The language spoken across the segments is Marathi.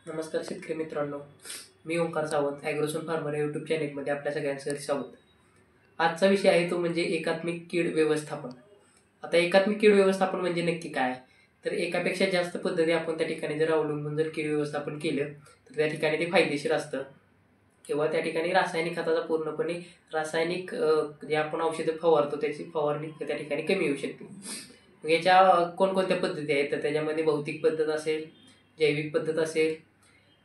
नमस्कार शेतकरी मित्रांनो, मी ओंकार सावंत ॲग्रोसोन फार्मर या यूट्यूब चॅनेलमध्ये आपल्या सगळ्यांचं स्वागत. आजचा विषय आहे तो म्हणजे एकात्मिक कीड व्यवस्थापन. आता एकात्मिक कीड व्यवस्थापन म्हणजे नक्की काय? तर एकापेक्षा जास्त पद्धती आपण त्या ठिकाणी जर अवलंबून जर कीड व्यवस्थापन केलं तर त्या ठिकाणी ते फायदेशीर असतं किंवा त्या ठिकाणी रासायनिक खताचा पूर्णपणे रासायनिक जे आपण औषधं फवारतो त्याची फवारणी त्या ठिकाणी कमी होऊ शकते. मग याच्या कोणकोणत्या पद्धती आहेत? तर त्याच्यामध्ये भौतिक पद्धत असेल, जैविक पद्धत असेल,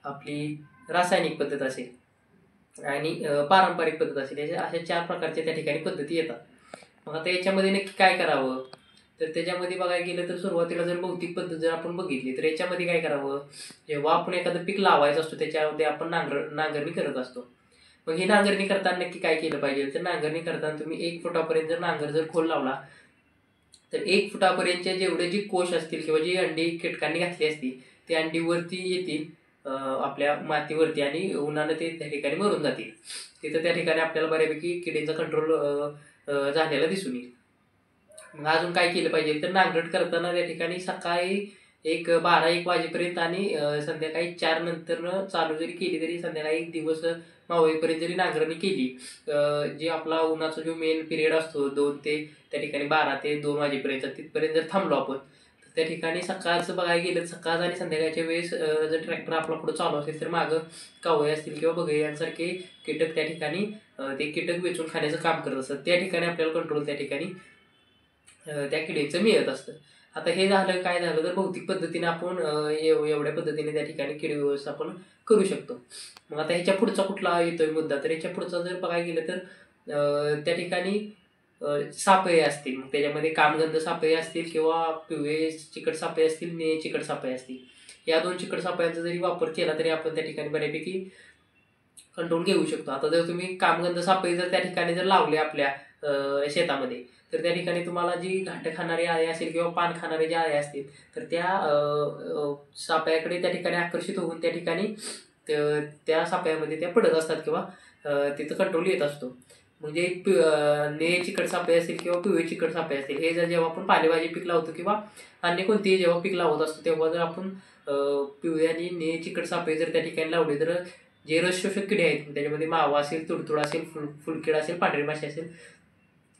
आपली रासायनिक पद्धत असेल आणि पारंपरिक पद्धत असेल. अशा 4 प्रकारच्या त्या ठिकाणी पद्धती येतात. मग आता याच्यामध्ये नक्की काय करावं? तर त्याच्यामध्ये बघायला गेलं तर सुरुवातीला जर भौतिक पद्धत जर आपण बघितली तर याच्यामध्ये काय करावं? जेव्हा आपण एखादं पीक लावायचं असतो त्याच्यामध्ये आपण नांगरणी करत असतो. मग ही नांगरणी करताना नक्की काय केलं पाहिजे? तर नांगरणी करताना तुम्ही 1 फुटापर्यंत जर नांगर जर खोल लावला तर 1 फुटापर्यंतचे जेवढे जी कोश असतील किंवा जी अंडी कीटकांनी घातली असती, ती अंडी वरती येतील आपल्या मातीवरती आणि उन्हानं ते त्या ठिकाणी मरून जातील. तिथं त्या ठिकाणी आपल्याला बऱ्यापैकी किडींचा कंट्रोल झालेला दिसून येईल. मग अजून काय केलं पाहिजे? तर नांगरट करताना त्या ठिकाणी सकाळी एक 12-1 वाजेपर्यंत आणि संध्याकाळी 4 नंतरनं चालू जरी केली तरी संध्याकाळी 1 दिवस मावळेपर्यंत जरी नांगरणी केली, जे आपला उन्हाचा जो मेन पिरियड असतो 2 ते त्या ठिकाणी 12 ते 2 वाजेपर्यंत तिथपर्यंत जर थांबलो आपण, तर त्या ठिकाणी सकाळचं बघायला गेलं तर सकाळ आणि संध्याकाळच्या वेळेस जर ट्रॅक्टर आपला पुढे चालू असेल तर मागं कावळे असतील किंवा बगळे यांसारखे कीटक त्या ठिकाणी ते कीटक वेचून खाण्याचं काम करत असतात. त्या ठिकाणी आपल्याला कंट्रोल त्या ठिकाणी त्या किडीचं मिळत असतं. आता हे झालं काय झालं तर भौतिक पद्धतीने आपण एवढ्या पद्धतीने त्या ठिकाणी कीड व्यवस्थापन करू शकतो. मग आता ह्याच्या पुढचा कुठला येतोय मुद्दा? तर ह्याच्या पुढचा जर बघायला गेलं तर त्या ठिकाणी सापळे असतील. मग त्याच्यामध्ये कामगंध सापळे असतील किंवा पिवळे चिकट सापळे असतील, निळे चिकट सापळे असतील. या 2 चिकट सापळ्यांचा जरी वापर केला तरी आपण त्या ठिकाणी बऱ्यापैकी कंट्रोल घेऊ शकतो. आता जर तुम्ही कामगंध सापळे जर त्या ठिकाणी जर लावले आपल्या शेतामध्ये, तर त्या ठिकाणी तुम्हाला जी घाटे खाणारी अळी असेल किंवा पान खाणारे जे अळ्या असतील, तर त्या सापळ्याकडे त्या ठिकाणी आकर्षित होऊन त्या ठिकाणी त्या सापळ्यामध्ये त्या पडत असतात किंवा तिथं कंट्रोल येत असतो. म्हणजे निळे चिकट सापळे असतील किंवा पिवळे चिकट सापळे असतील, हे जर जेव्हा आपण पालेभाजी पीक लावतो किंवा अन्य कोणतेही जेव्हा पीक लावत असतो, तेव्हा जर आपण पिवळे आणि निळे चिकट सापळे जर त्या ठिकाणी लावले तर जे रस शोषक किडे आहेत त्याच्यामध्ये मावा असेल, तुडतुडा असेल, फुलकीड असेल, पांढरी माशी असेल,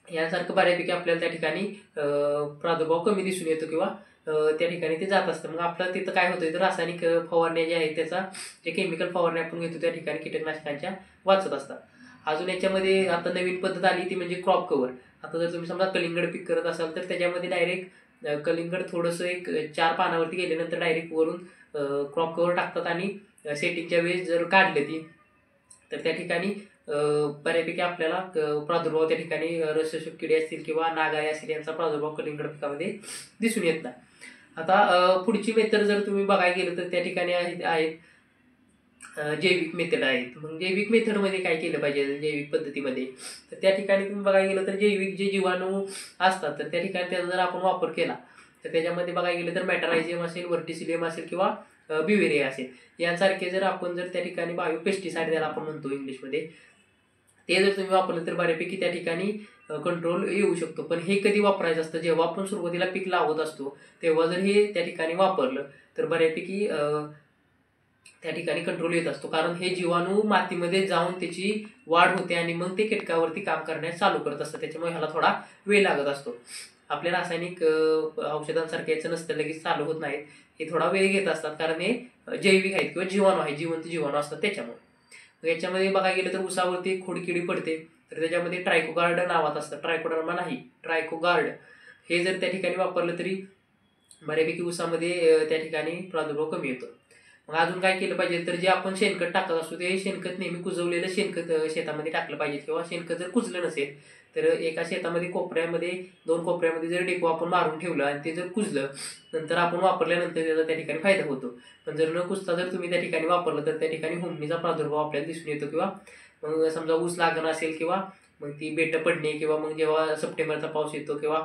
यासारखं बऱ्यापैकी आपल्याला त्या ठिकाणी प्रादुर्भाव कमी दिसून येतो किंवा त्या ठिकाणी ते जात असतं. मग आपलं तिथं काय होतं तर रासायनिक फवारण्या ज्या आहेत त्याचा जे केमिकल फवारण्या आपण घेतो त्या ठिकाणी कीटकनाशकांच्या वाचत असतात. अजून याच्यामध्ये आता नवीन पद्धत आली ती म्हणजे क्रॉप कव्हर. आता जर तुम्ही समजा कलिंगड पीक करत असाल तर त्याच्यामध्ये डायरेक्ट कलिंगड थोडंसं एक 4 पानावरती गेल्यानंतर डायरेक्ट वरून क्रॉप कव्हर टाकतात आणि सेटिंगच्या वेळेस जर काढले ती तर त्या ठिकाणी बऱ्यापैकी आपल्याला प्रादुर्भाव त्या ठिकाणी रसशोषक किडे असतील किंवा नागाळी असतील यांचा प्रादुर्भाव कलिंगड पिकामध्ये दिसून येत नाही. आता पुढची मेथड जर तुम्ही बघायला गेलं तर त्या ठिकाणी आहेत जैविक मेथड आहेत. मग जैविक मेथडमध्ये काय केलं पाहिजे जैविक पद्धतीमध्ये? तर त्या ठिकाणी तुम्ही बघायला गेलं तर जैविक जे जीवाणू असतात तर त्या ठिकाणी त्याचा जर आपण वापर केला तर त्याच्यामध्ये बघायला गेलं तर मॅटरायझियम असेल, व्हर्टिसिलियम असेल किंवा बिवेरिया असेल, यांसारखे जर आपण जर त्या ठिकाणी बायोपेस्टिसाइड ज्याला आपण म्हणतो इंग्लिशमध्ये, ते जर तुम्ही वापरलं तर बऱ्यापैकी त्या ठिकाणी कंट्रोल येऊ शकतो. पण हे कधी वापरायचं असतं? जेव्हा आपण सुरुवातीला पीक लावत असतो तेव्हा जर हे त्या ठिकाणी वापरलं तर बऱ्यापैकी त्या ठिकाणी कंट्रोल येत असतो. कारण हे जीवाणू मातीमध्ये जाऊन त्याची वाढ होते आणि मग ते कीटकावरती काम करण्यास चालू करत असतं. त्याच्यामुळे ह्याला थोडा वेळ लागत असतो. आपल्या रासायनिक औषधांसारखं याचं नसतं, लगेच चालू होत नाहीत. हे थोडा वेळ घेत असतात कारण हे जैविक आहेत किंवा जीवाणू आहेत, जिवंत जीवाणू असतात त्याच्यामुळे. याच्यामध्ये बघायला गेलं तर उसावरती खोडकिडी पडते तर त्याच्यामध्ये ट्रायकोगार्ड नावात असतं, ट्रायकोडर्मा नाही, ट्रायकोगार्ड. हे जर त्या ठिकाणी वापरलं तरी बऱ्यापैकी ऊसामध्ये त्या ठिकाणी प्रादुर्भाव कमी येतो. मग अजून काय केलं पाहिजे तर जे आपण शेणखत टाकत असतो ते शेणखत नेहमी कुजवलेलं शेणखत शेतामध्ये टाकलं पाहिजे किंवा शेणखत जर कुजलं नसेल तर एका शेतामध्ये कोपऱ्यामध्ये 2 कोपऱ्यामध्ये जर डेपो आपण मारून ठेवलं आणि ते जर कुजलं नंतर आपण वापरल्यानंतर त्याचा त्या ठिकाणी फायदा होतो. पण जर न कुजता जर तुम्ही त्या ठिकाणी वापरलं तर त्या ठिकाणी हुमणीचा प्रादुर्भाव आपल्याला दिसून येतो किंवा मग समजा ऊस लागण असेल किंवा मग ती बेटं पडणे किंवा मग जेव्हा सप्टेंबरचा पाऊस येतो किंवा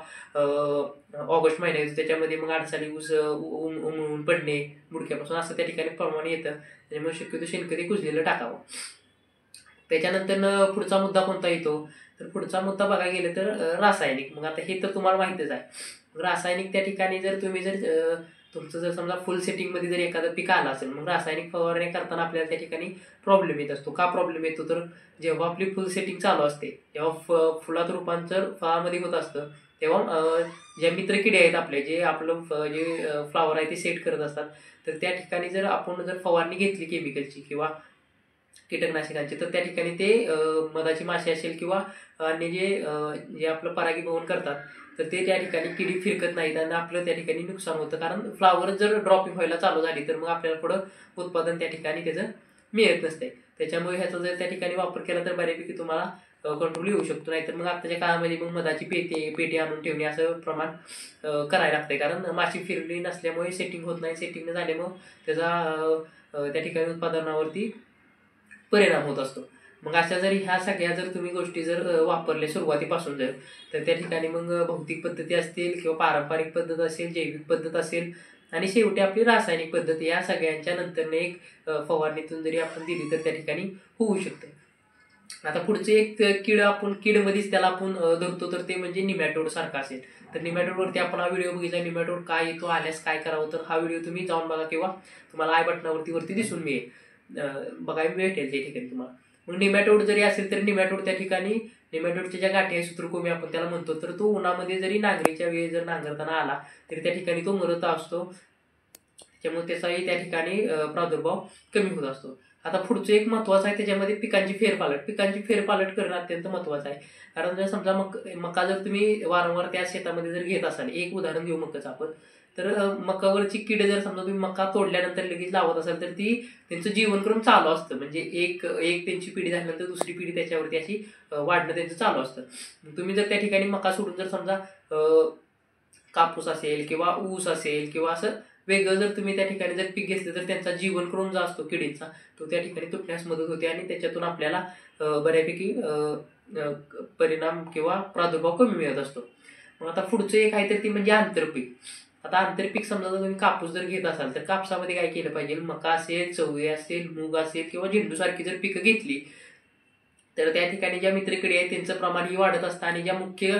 ऑगस्ट महिना येतो त्याच्यामध्ये मग अडसाली ऊस उमळून पडणे मुडक्यापासून असं त्या ठिकाणी प्रमाण येतं. त्याच्यामुळे शक्यतो शेणखत कुजलेलं टाकावं. त्याच्यानंतर पुढचा मुद्दा कोणता येतो तर पुढचा मुद्दा बघायला गेलं तर रासायनिक. मग आता हे तर तुम्हाला माहितीच आहे. रासायनिक त्या ठिकाणी जर तुम्ही जर तुमचं जर समजा फुल सेटिंगमध्ये जर एखादं पीक आलं असेल, मग रासायनिक फवारणी करताना आपल्याला त्या ठिकाणी प्रॉब्लेम येत असतो. का प्रॉब्लेम येतो? तर जेव्हा आपली फुल सेटिंग चालू असते तेव्हा फुलात रूपांतर फळामध्ये होत असतं, तेव्हा ज्या मित्रकिडे आहेत आपले, जे आपलं जे फ्लावर आहे ते सेट करत असतात, तर त्या ठिकाणी जर आपण जर फवारणी घेतली केमिकलची किंवा कीटकनाशकांची, तर त्या ठिकाणी ते मधाची माशी असेल किंवा अन्य जे आपलं परागीभवन करतात, तर ते त्या ठिकाणी किडी फिरकत नाहीत आणि आपलं त्या ठिकाणी नुकसान होतं. कारण फ्लावर जर ड्रॉपिंग व्हायला चालू झाली तर मग आपल्याला पुढं उत्पादन त्या ठिकाणी त्याचं मिळत नसते. त्याच्यामुळे ह्याचा जर त्या ठिकाणी वापर केला तर बऱ्यापैकी तुम्हाला कंट्रोल येऊ शकतो. नाहीतर मग आताच्या काळामध्ये मग मधाची पेटी आणून ठेवणे असं प्रमाण करायला लागतंय. कारण माशी फिरली नसल्यामुळे सेटिंग होत नाही. सेटिंग न झाल्यामुळं त्याचा त्या ठिकाणी उत्पादनावरती परिणाम होत असतो. मग अशा जर ह्या सगळ्या जर तुम्ही गोष्टी जर वापरल्या सुरुवातीपासून जर, तर त्या ठिकाणी मग भौतिक पद्धती असतील किंवा पारंपरिक पद्धत असेल, जैविक पद्धत असेल आणि शेवटी आपली रासायनिक पद्धत, या सगळ्यांच्या नंतरने एक फवारणीतून जरी आपण दिली तर त्या ठिकाणी होऊ शकते. आता पुढचे एक कीडमध्येच त्याला आपण धरतो, तर ते म्हणजे निमॅटोड सारखं असेल. तर निमॅटोडवरती आपण हा व्हिडिओ बघितला. निमॅटोड काय येतो, आल्यास काय करावं, तर हा व्हिडिओ तुम्ही जाऊन बघा किंवा तुम्हाला आय बटनावरती दिसून मिळेल, बघायला भेटेल त्या ठिकाणी तुम्हाला. मग निमॅटोड जरी असेल तर निमॅटोड त्या ठिकाणी, निमॅटोडच्या ज्या गाठी आहे, सूत्रकोमी आपण त्याला म्हणतो, तर तो उन्हामध्ये जरी नांगरीच्या वेळी जर नांगरताना आला तरी त्या ठिकाणी तो मरत असतो. त्यामुळे त्याचाही त्या ठिकाणी प्रादुर्भाव कमी होत असतो. आता पुढचं एक महत्त्वाचं आहे त्याच्यामध्ये पिकांची फेरपालट करणं अत्यंत महत्त्वाचं आहे. कारण जर समजा मका जर तुम्ही वारंवार त्या शेतामध्ये जर घेत असाल, एक उदाहरण घेऊ मकाचं आपण, तर मकावरची कीड जर समजा तुम्ही मका तोडल्यानंतर लगेच लावत असाल तर ती त्यांचं जीवनक्रम चालू असतं. म्हणजे एक त्यांची पिढी झाल्यानंतर दुसरी पिढी त्याच्यावरती अशी वाढणं त्यांचं चालू असतं. तुम्ही जर त्या ठिकाणी मका सोडून जर समजा कापूस असेल किंवा ऊस असेल किंवा असं वेगळं जर तुम्ही त्या ठिकाणी जर पीक घेतलं तर त्यांचा जीवनक्रम जो असतो किडींचा, तो त्या ठिकाणी तुटण्यास मदत होते आणि त्याच्यातून आपल्याला बऱ्यापैकी परिणाम किंवा प्रादुर्भाव कमी मिळत असतो. मग आता पुढचं एक आहे तर ती म्हणजे आंतरपीक. आता आंतरपीक समजा जर तुम्ही कापूस जर घेत असाल तर कापसामध्ये काय केलं पाहिजे? मका असेल, चवळी असेल, मूग असेल किंवा झेंडूसारखी जर पिकं घेतली तर त्या ठिकाणी ज्या मित्रकिडी आहेत त्यांचं प्रमाणही वाढत असतं आणि ज्या मुख्य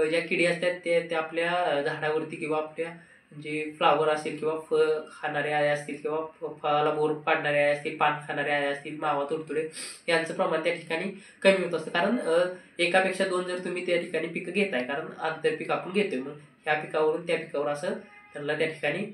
ज्या किडी असतात त्या आपल्या झाडावरती किंवा आपल्या जे फ्लावर असेल किंवा फळ खाणारे आळे असतील किंवा फळाला बोर पाडणारे आळे असतील, पान खाणारे आळे असतील, मावा, तुडतुडे यांचं प्रमाण त्या ठिकाणी कमी होत असतं. कारण एकापेक्षा दोन जर तुम्ही त्या ठिकाणी पिकं घेताय, कारण आंतरपीक आपण घेतोय, मग ह्या पिकावरून त्या पिकावर असं त्यांना त्या ठिकाणी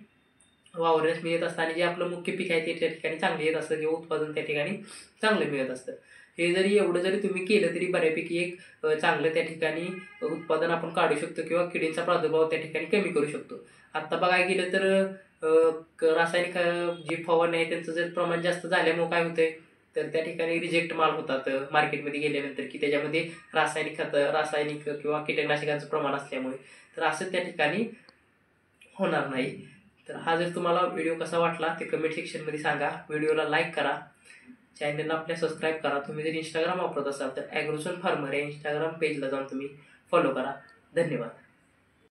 वावरण्यास मिळत असतं आणि जे आपलं मुख्य पीक आहे ते त्या ठिकाणी चांगलं येत असतं किंवा उत्पादन त्या ठिकाणी चांगलं मिळत असतं. हे जरी एवढं जरी तुम्ही केलं तरी बऱ्यापैकी एक चांगलं त्या ठिकाणी उत्पादन आपण काढू शकतो किंवा किडींचा प्रादुर्भाव त्या ठिकाणी कमी करू शकतो. आत्ता बघायला गेलं तर रासायनिक जी फवारणी आहे त्यांचं जर प्रमाण जास्त झाल्यामुळे काय होतंय, तर त्या ठिकाणी रिजेक्ट माल होतात मार्केटमध्ये गेल्यानंतर, की त्याच्यामध्ये रासायनिक किंवा कीटकनाशकांचं प्रमाण असल्यामुळे. तर असं त्या ठिकाणी होणार नाही. तर हा जर तुम्हाला व्हिडिओ कसा वाटला ते कमेंट सेक्शनमध्ये सांगा. व्हिडिओला लाईक करा, चॅनलला आपल्या सबस्क्राईब करा. तुम्ही जर इंस्टाग्राम वापरत असाल तर ॲग्रोझोन फार्मर या इंस्टाग्राम पेजला जाऊन तुम्ही फॉलो करा. धन्यवाद.